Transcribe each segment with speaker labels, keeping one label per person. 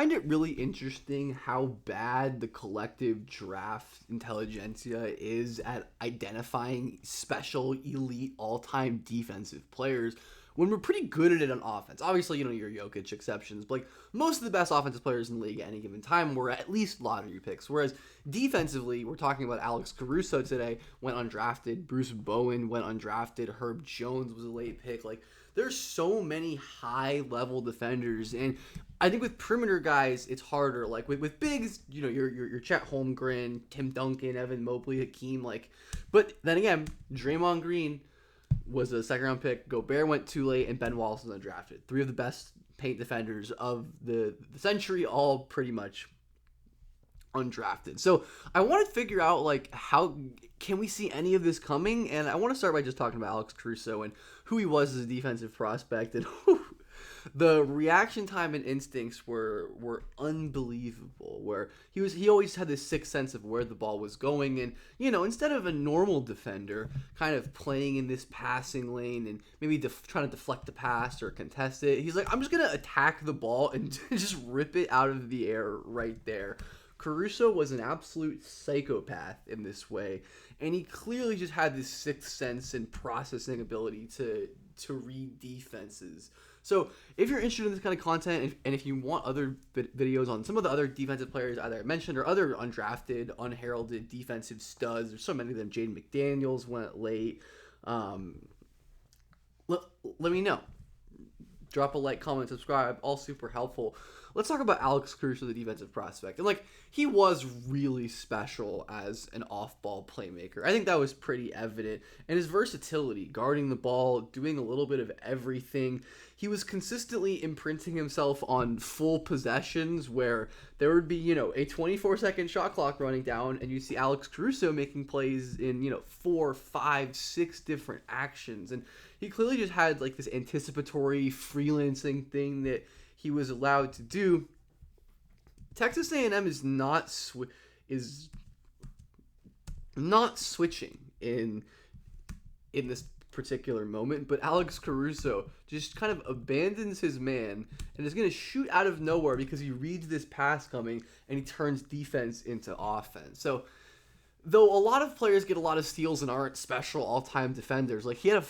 Speaker 1: find it really interesting how bad the collective draft intelligentsia is at identifying special, elite, all-time defensive players when we're pretty good at it on offense. Obviously, your Jokic exceptions, but like most of the best offensive players in the league at any given time were at least lottery picks. Whereas defensively, we're talking about Alex Caruso today, went undrafted. Bruce Bowen went undrafted. Herb Jones was a late pick. Like, there's so many high-level defenders, and I think with perimeter guys, it's harder. Like with bigs, your Chet Holmgren, Tim Duncan, Evan Mobley, Hakeem. But then again, Draymond Green was a second-round pick. Gobert went too late, and Ben Wallace was undrafted. Three of the best paint defenders of the century, all pretty much undrafted. So I want to figure out how can we see any of this coming, and I want to start by just talking about Alex Caruso and who he was as a defensive prospect, and the reaction time and instincts were unbelievable. Where he always had this sixth sense of where the ball was going, and instead of a normal defender kind of playing in this passing lane and maybe trying to deflect the pass or contest it, he's like, I'm just gonna attack the ball and just rip it out of the air right there. Caruso was an absolute psychopath in this way, and he clearly just had this sixth sense and processing ability to read defenses. So if you're interested in this kind of content, and if you want other videos on some of the other defensive players either I mentioned or other undrafted, unheralded defensive studs, there's so many of them. Jaden McDaniels went late. Let me know. Drop a like, comment, subscribe, all super helpful. Let's talk about Alex Caruso, the defensive prospect. And he was really special as an off-ball playmaker. I think that was pretty evident. And his versatility, guarding the ball, doing a little bit of everything. He was consistently imprinting himself on full possessions where there would be, a 24-second shot clock running down, and you see Alex Caruso making plays in, 4, 5, 6 different actions. And he clearly just had this anticipatory freelancing thing that he was allowed to do. Texas A&M is not switching in this particular moment, but Alex Caruso just kind of abandons his man and is going to shoot out of nowhere because he reads this pass coming and he turns defense into offense. So though a lot of players get a lot of steals and aren't special all-time defenders, he had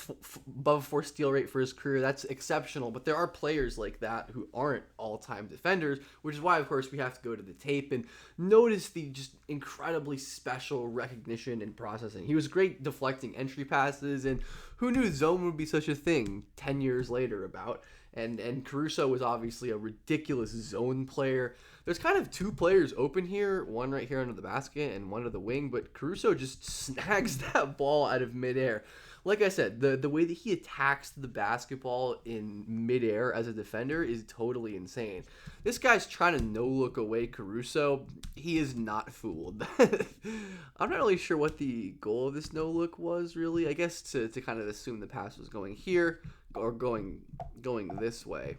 Speaker 1: above 4 steal rate for his career. That's exceptional, but there are players like that who aren't all-time defenders, which is why, of course, we have to go to the tape and notice the just incredibly special recognition and processing. He was great deflecting entry passes, and who knew zone would be such a thing 10 years later about. And Caruso was obviously a ridiculous zone player. There's kind of 2 players open here, one right here under the basket and one to the wing, but Caruso just snags that ball out of midair. Like I said, the way that he attacks the basketball in midair as a defender is totally insane. This guy's trying to no-look away Caruso. He is not fooled. I'm not really sure what the goal of this no-look was, really. I guess to kind of assume the pass was going here or going this way.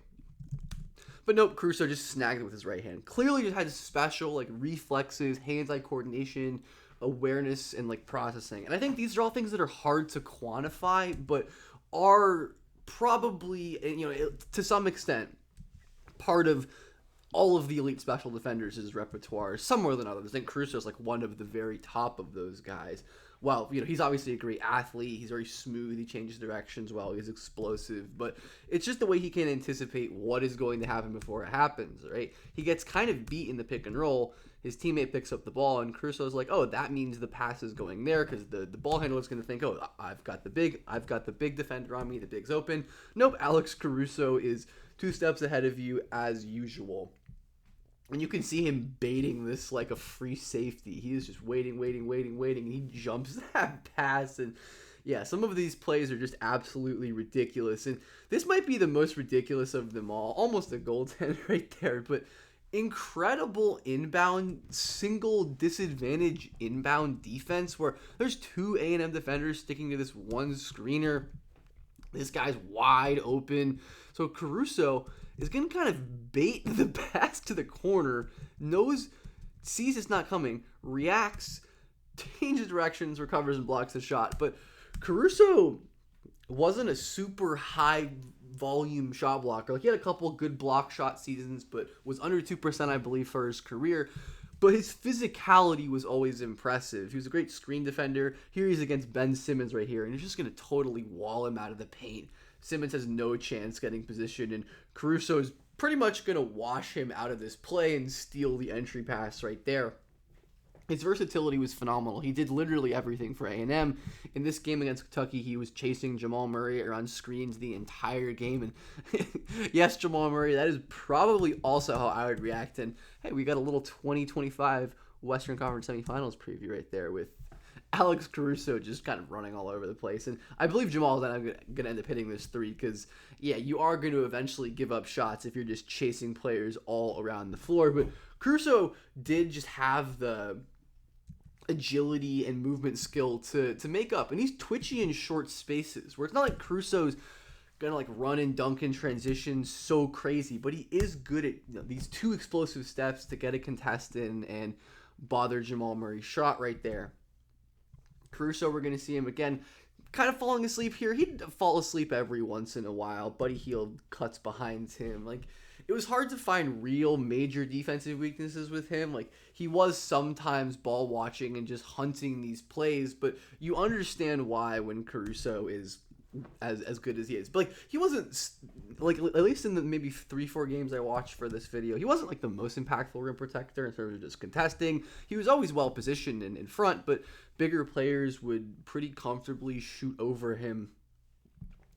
Speaker 1: But nope, Caruso just snagged it with his right hand. Clearly just had special reflexes, hands-eye coordination, awareness, and processing. And I think these are all things that are hard to quantify, but are probably, to some extent, part of all of the elite special defenders' repertoire, some more than others. I think Caruso is one of the very top of those guys. Well, he's obviously a great athlete. He's very smooth. He changes directions well. He's explosive. But it's just the way he can anticipate what is going to happen before it happens, right? He gets kind of beat in the pick and roll. His teammate picks up the ball, and Caruso's like, oh, that means the pass is going there because the ball handler is going to think, oh, I've got the big defender on me. The big's open. Nope, Alex Caruso is 2 steps ahead of you as usual. And you can see him baiting this like a free safety. He is just waiting. And he jumps that pass. And yeah, some of these plays are just absolutely ridiculous. And this might be the most ridiculous of them all. Almost a goaltender right there. But incredible inbound, single disadvantage inbound defense where there's 2 A&M defenders sticking to this one screener. This guy's wide open. So Caruso is going to kind of bait the pass to the corner, sees it's not coming, reacts, changes directions, recovers, and blocks the shot. But Caruso wasn't a super high volume shot blocker. Like, he had a couple good block shot seasons, but was under 2%, I believe, for his career. But his physicality was always impressive. He was a great screen defender. Here he's against Ben Simmons right here, and he's just going to totally wall him out of the paint. Simmons has no chance getting position, and Caruso is pretty much going to wash him out of this play and steal the entry pass right there. His versatility was phenomenal. He did literally everything for A&M. In this game against Kentucky, he was chasing Jamal Murray around screens the entire game. And yes, Jamal Murray, that is probably also how I would react. And hey, we got a little 2025 Western Conference semifinals preview right there with Alex Caruso just kind of running all over the place. And I believe Jamal is going to end up hitting this three because, yeah, you are going to eventually give up shots if you're just chasing players all around the floor. But Caruso did just have the agility and movement skill to make up, and he's twitchy in short spaces where it's not like Caruso's gonna like run and dunk in transition so crazy, but he is good at these two explosive steps to get a contest in and bother Jamal Murray's shot right there. Caruso, we're gonna see him again kind of falling asleep here. He'd fall asleep every once in a while. Buddy Hield cuts behind him. Like, it was hard to find real major defensive weaknesses with him. Like, he was sometimes ball watching and just hunting these plays, but you understand why when Caruso is as good as he is. But like, he wasn't like, at least in the maybe 3-4 games I watched for this video, he wasn't like the most impactful rim protector in terms of just contesting. He was always well positioned in front, but bigger players would pretty comfortably shoot over him.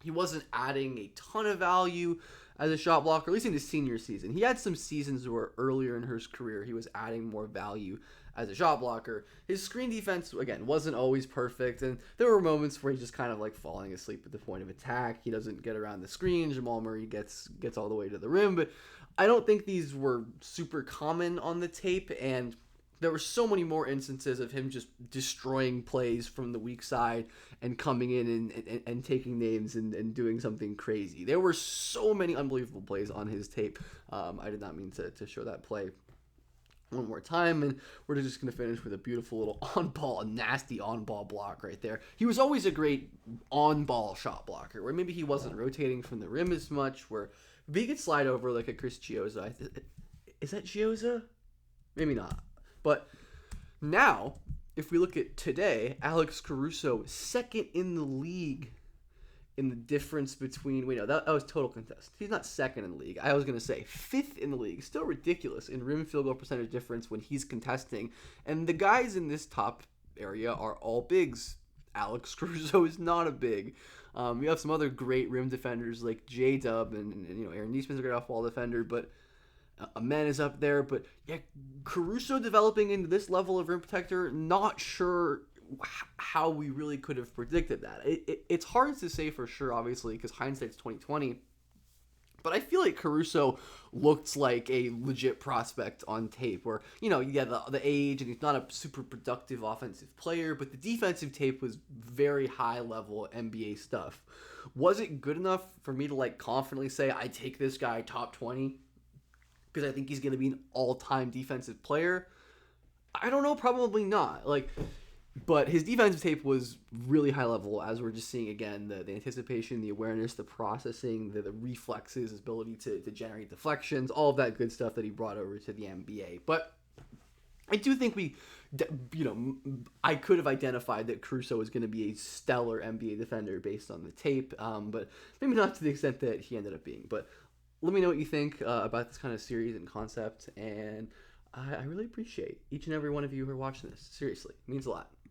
Speaker 1: He wasn't adding a ton of value as a shot blocker, at least in his senior season. He had some seasons where earlier in his career he was adding more value as a shot blocker. His screen defense, again, wasn't always perfect, and there were moments where he's just kind of like falling asleep at the point of attack. He doesn't get around the screen. Jamal Murray gets all the way to the rim, but I don't think these were super common on the tape, and there were so many more instances of him just destroying plays from the weak side and coming in and taking names and doing something crazy. There were so many unbelievable plays on his tape. I did not mean to show that play one more time, and we're just going to finish with a beautiful little nasty on-ball block right there. He was always a great on-ball shot blocker, where maybe he wasn't rotating from the rim as much, where if he could slide over like a Chris Chiozza. Is that Chiozza? Maybe not. But now, if we look at today, Alex Caruso, second in the league in the difference between... Wait, no, that was total contest. He's not second in the league. I was going to say fifth in the league. Still ridiculous in rim field goal percentage difference when he's contesting. And the guys in this top area are all bigs. Alex Caruso is not a big. You have some other great rim defenders like J-Dub and Aaron Neesman's a great off-ball defender, but Amen is up there. But yeah, Caruso developing into this level of rim protector, not sure how we really could have predicted that. It's hard to say for sure, obviously, because hindsight's 2020. But I feel like Caruso looked like a legit prospect on tape where, the age, and he's not a super productive offensive player, but the defensive tape was very high-level NBA stuff. Was it good enough for me to, confidently say, I take this guy top 20 because I think he's going to be an all-time defensive player? I don't know, probably not. But his defensive tape was really high level, as we're just seeing again, the anticipation, the awareness, the processing, the reflexes, his ability to generate deflections, all of that good stuff that he brought over to the NBA. But I do think I could have identified that Caruso was going to be a stellar NBA defender based on the tape, but maybe not to the extent that he ended up being. But let me know what you think about this kind of series and concept, and I really appreciate each and every one of you who are watching this. Seriously, it means a lot.